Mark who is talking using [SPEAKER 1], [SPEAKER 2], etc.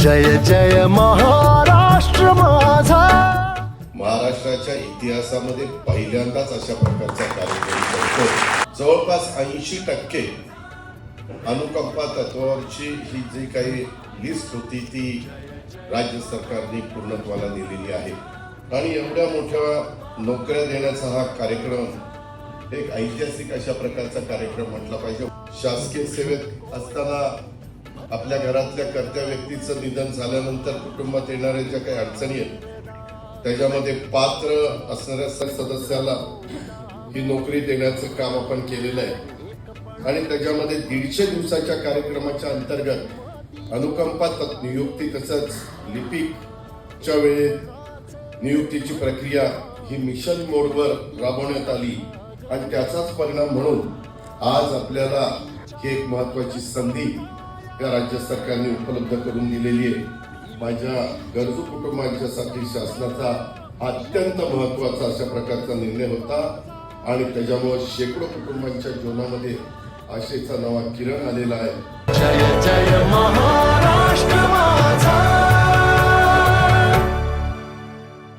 [SPEAKER 1] जय जय महाराष्ट्र माझा।
[SPEAKER 2] महाराष्ट्राच्या इतिहासामध्ये पहिल्यांदाच अशा प्रकारचा कार्यक्रम करतो। जवळपास 80% अनुकंपा तत्वावरची ही जी काही लिस्ट होती ती राज्य सरकारने पूर्णत्वाला दिलेली आहे आणि एवढ्या मोठ्या नोकऱ्या देण्याचा हा कार्यक्रम एक ऐतिहासिक अशा प्रकारचा कार्यक्रम म्हटला पाहिजे। शासकीय सेवेत असताना आपल्या घरातल्या कर्त्या व्यक्तीचं निधन झाल्यानंतर कुटुंबात येणाऱ्या ज्या काही अडचणी आहेत त्याच्यामध्ये पात्र असणाऱ्या सदस्याला ही नोकरी देण्याचं काम आपण केलेलं आहे आणि त्याच्यामध्ये 150 दिवसाच्या कार्यक्रमाच्या अंतर्गत अनुकंपा नियुक्ती तसंच लिपिकच्या वेळेत नियुक्तीची प्रक्रिया ही मिशन मोडवर राबवण्यात आली आणि त्याचाच परिणाम म्हणून आज आपल्याला ही एक महत्वाची संधी या राज्य सरकारने उपलब्ध करून दिलेली आहे। माझ्या गरजू कुटुंबांच्यासाठी शासनाचा अत्यंत महत्वाचा अशा प्रकारचा निर्णय होता आणि त्याच्यामुळे शेकडो कुटुंबांच्या जीवनामध्ये आशेचा नवा किरण आलेला आहे।
[SPEAKER 1] जय जय